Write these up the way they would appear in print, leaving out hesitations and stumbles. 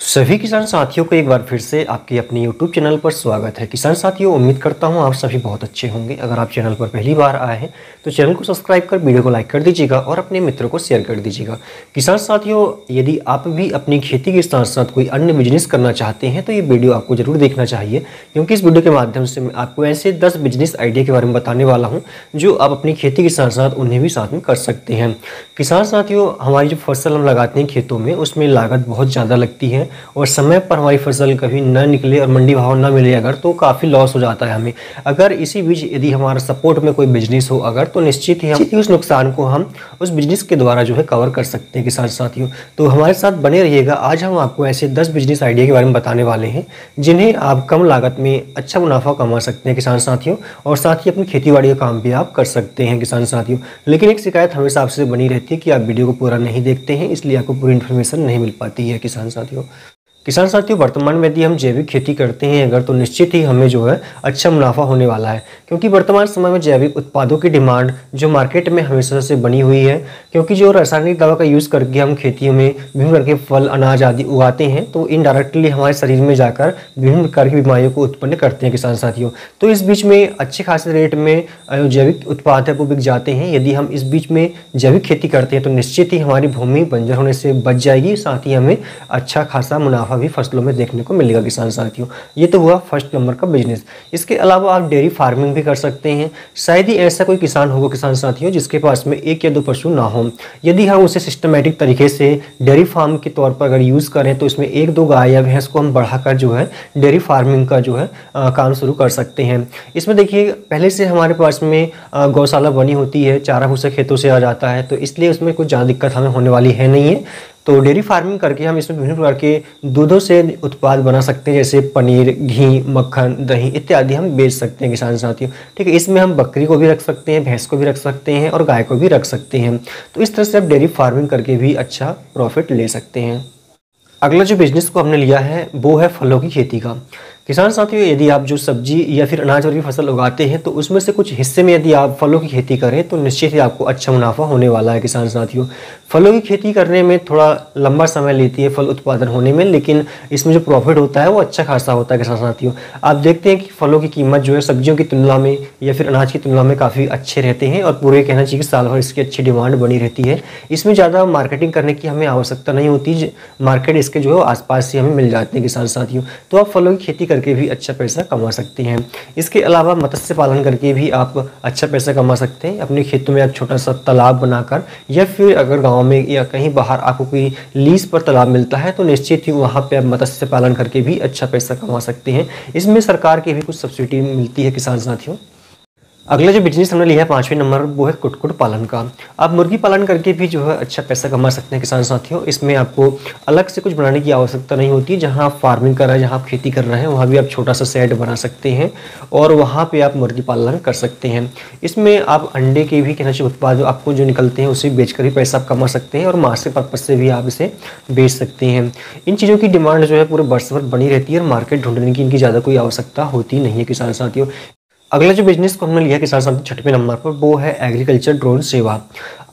सभी किसान साथियों को एक बार फिर से आपके अपने यूट्यूब चैनल पर स्वागत है। किसान साथियों, उम्मीद करता हूं आप सभी बहुत अच्छे होंगे। अगर आप चैनल पर पहली बार आए हैं तो चैनल को सब्सक्राइब कर वीडियो को लाइक कर दीजिएगा और अपने मित्रों को शेयर कर दीजिएगा। किसान साथियों, यदि आप भी अपनी खेती के साथ साथ कोई अन्य बिजनेस करना चाहते हैं तो ये वीडियो आपको जरूर देखना चाहिए, क्योंकि इस वीडियो के माध्यम से मैं आपको ऐसे 10 बिजनेस आइडिया के बारे में बताने वाला हूँ जो आप अपनी खेती के साथ साथ उन्हें भी साथ में कर सकते हैं। किसान साथियों, हमारी जो फसल हम लगाते हैं खेतों में उसमें लागत बहुत ज़्यादा लगती है और समय पर हमारी फसल कभी न निकले और मंडी भाव न मिले अगर तो काफ़ी लॉस हो जाता है हमें। अगर इसी बीच यदि हमारा सपोर्ट में कोई बिजनेस हो अगर तो निश्चित ही हम उस नुकसान को हम उस बिजनेस के द्वारा जो है कवर कर सकते हैं। किसान साथियों, तो हमारे साथ बने रहिएगा। आज हम आपको ऐसे 10 बिजनेस आइडिया के बारे में बताने वाले हैं जिन्हें आप कम लागत में अच्छा मुनाफा कमा सकते हैं किसान साथियों, और साथ ही अपनी खेती बाड़ी का काम भी आप कर सकते हैं किसान साथियों। लेकिन एक शिकायत हमेशा आपसे बनी रहती है कि आप वीडियो को पूरा नहीं देखते हैं, इसलिए आपको पूरी इन्फॉर्मेशन नहीं मिल पाती है किसान साथियों, वर्तमान में यदि हम जैविक खेती करते हैं अगर तो निश्चित ही हमें जो है अच्छा मुनाफा होने वाला है, क्योंकि वर्तमान समय में जैविक उत्पादों की डिमांड जो मार्केट में हमेशा से बनी हुई है। क्योंकि जो रासायनिक दवा का यूज़ करके हम खेतियों में विभिन्न प्रकार के फल अनाज आदि उगाते हैं तो इनडायरेक्टली हमारे शरीर में जाकर विभिन्न प्रकार की बीमारियों को उत्पन्न करते हैं किसान साथियों। तो इस बीच में अच्छे खासे रेट में जैविक उत्पाद है वो बिक जाते हैं। यदि हम इस बीच में जैविक खेती करते हैं तो निश्चित ही हमारी भूमि बंजर होने से बच जाएगी, साथ ही हमें अच्छा खासा मुनाफा भी फसलों में देखने को मिलेगा किसान साथियों। ये तो हुआ फर्स्ट नंबर का बिजनेस। इसके अलावा आप डेयरी फार्मिंग भी कर सकते हैं। शायद ही ऐसा कोई किसान होगा किसान साथियों जिसके पास में 1 या 2 पशु ना हो। यदि हम उसे सिस्टमेटिक तरीके से डेयरी फार्म के तौर पर अगर यूज़ करें तो इसमें 1-2 गाय या भैंस को हम बढ़ाकर जो है डेयरी फार्मिंग का जो है काम शुरू कर सकते हैं। इसमें देखिए, पहले से हमारे पास में गौशाला बनी होती है, चारा भूसा खेतों से आ जाता है, तो इसलिए उसमें कुछ ज़्यादा दिक्कत हमें होने वाली है नहीं है। तो डेयरी फार्मिंग करके हम इसमें विभिन्न प्रकार के दूधों से उत्पाद बना सकते हैं, जैसे पनीर, घी, मक्खन, दही इत्यादि हम बेच सकते हैं किसान साथियों। ठीक है, इसमें हम बकरी को भी रख सकते हैं, भैंस को भी रख सकते हैं और गाय को भी रख सकते हैं। तो इस तरह से आप डेयरी फार्मिंग करके भी अच्छा प्रॉफिट ले सकते हैं। अगला जो बिजनेस को हमने लिया है वो है फलों की खेती का। किसान साथियों, यदि आप जो सब्जी या फिर अनाज की फसल उगाते हैं तो उसमें से कुछ हिस्से में यदि आप फलों की खेती करें तो निश्चित ही आपको अच्छा मुनाफा होने वाला है किसान साथियों। फलों की खेती करने में थोड़ा लंबा समय लेती है फल उत्पादन होने में, लेकिन इसमें जो प्रॉफिट होता है वो अच्छा खासा होता है किसान साथियों। आप देखते हैं कि फलों की कीमत जो है सब्जियों की तुलना में या फिर अनाज की तुलना में काफ़ी अच्छे रहते हैं, और पूरे कहना चाहिए कि साल भर इसकी अच्छी डिमांड बनी रहती है। इसमें ज़्यादा मार्केटिंग करने की हमें आवश्यकता नहीं होती, मार्केट इसके जो है आसपास ही हमें मिल जाते हैं किसान साथियों। तो आप फलों की खेती करके भी अच्छा पैसा कमा सकते हैं। इसके अलावा मत्स्य पालन करके भी आप अच्छा पैसा कमा सकते हैं। अपने खेतों में आप छोटा सा तालाब बनाकर, या फिर अगर गांव में या कहीं बाहर आपको कोई लीज पर तालाब मिलता है तो निश्चित ही वहां पे आप मत्स्य पालन करके भी अच्छा पैसा कमा सकते हैं। इसमें सरकार की भी कुछ सब्सिडी मिलती है किसान साथियों। अगला जो बिजनेस हमने लिया है 5वें नंबर वो है कुक्कुट पालन का। आप मुर्गी पालन करके भी जो है अच्छा पैसा कमा सकते हैं किसान साथियों। इसमें आपको अलग से कुछ बनाने की आवश्यकता नहीं होती। जहां आप फार्मिंग कर रहे हैं, जहां आप खेती कर रहे हैं, वहां भी आप छोटा सा शेड बना सकते हैं और वहां पे आप मुर्गी पालन कर सकते हैं। इसमें आप अंडे के भी कहना चाहिए उत्पाद आपको जो निकलते हैं उसे बेचकर भी पैसा आप कमा सकते हैं, और मांस के पर्पज से भी आप इसे बेच सकते हैं। इन चीज़ों की डिमांड जो है पूरे वर्ष भर बनी रहती है और मार्केट ढूंढने की इनकी ज़्यादा कोई आवश्यकता होती नहीं है किसान साथियों। अगला जो बिजनेस को हमने लिया किसान साथियों 6वें नंबर पर वो है एग्रीकल्चर ड्रोन सेवा।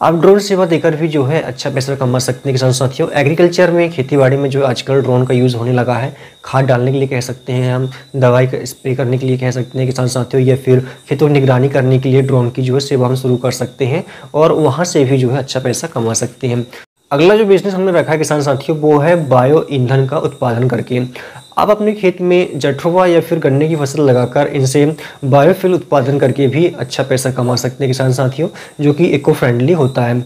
आप ड्रोन सेवा देकर भी जो है अच्छा पैसा कमा सकते हैं किसान साथियों। एग्रीकल्चर में, खेतीबाड़ी में जो आजकल ड्रोन का यूज़ होने लगा है, खाद डालने के लिए कह सकते हैं हम, दवाई का स्प्रे करने के लिए कह सकते हैं किसान साथियों, या फिर खेतों की निगरानी करने के लिए ड्रोन की जो है सेवा हम शुरू कर सकते हैं और वहाँ से भी जो है अच्छा पैसा कमा सकते हैं। अगला जो बिजनेस हमने रखा है किसान साथियों वो है बायो ईंधन का उत्पादन करके। आप अपने खेत में जट्रोफा या फिर गन्ने की फसल लगाकर इनसे बायोफ्यूल उत्पादन करके भी अच्छा पैसा कमा सकते हैं किसान साथियों, जो कि इको फ्रेंडली होता है।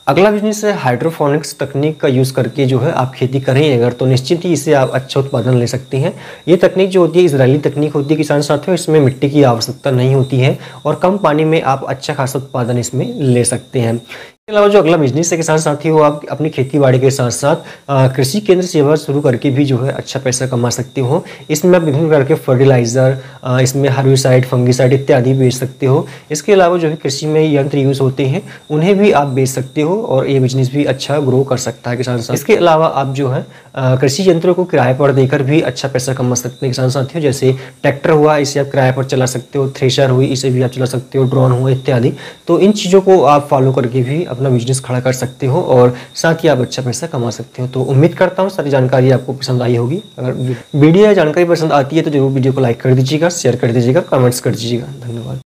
अगला बिजनेस है हाइड्रोफोनिक्स तकनीक का यूज़ करके जो है आप खेती करें अगर तो निश्चित ही इससे आप अच्छा उत्पादन ले सकते हैं। ये तकनीक जो होती है इजरायली तकनीक होती है किसान साथियों। इसमें मिट्टी की आवश्यकता नहीं होती है और कम पानी में आप अच्छा खासा उत्पादन इसमें ले सकते हैं। इसके अलावा जो अगला बिजनेस है किसान साथी हो, आप अपनी खेती बाड़ी के साथ साथ कृषि केंद्र सेवा शुरू करके भी जो है अच्छा पैसा कमा सकते हो। इसमें आप विभिन्न प्रकार के फर्टिलाइजर, इसमें हर्बिसाइड, फंगिसाइड इत्यादि बेच सकते हो। इसके अलावा जो है कृषि में यंत्र यूज़ होते हैं उन्हें भी आप बेच सकते हो और ये बिजनेस भी अच्छा ग्रो कर सकता है किसान साथी। इसके अलावा आप जो है कृषि यंत्रों को किराए पर देकर भी अच्छा पैसा कमा सकते हैं किसान साथियों। जैसे ट्रैक्टर हुआ, इसे आप किराए पर चला सकते हो, थ्रेशर हुई इसे भी आप चला सकते हो, ड्रोन हुआ इत्यादि। तो इन चीज़ों को आप फॉलो करके भी अपना बिजनेस खड़ा कर सकते हो और साथ ही आप अच्छा पैसा कमा सकते हो। तो उम्मीद करता हूँ सारी जानकारी आपको पसंद आई होगी। अगर वीडियो या जानकारी पसंद आती है तो जरूर वीडियो को लाइक कर दीजिएगा, शेयर कर दीजिएगा, कमेंट्स कर दीजिएगा। धन्यवाद।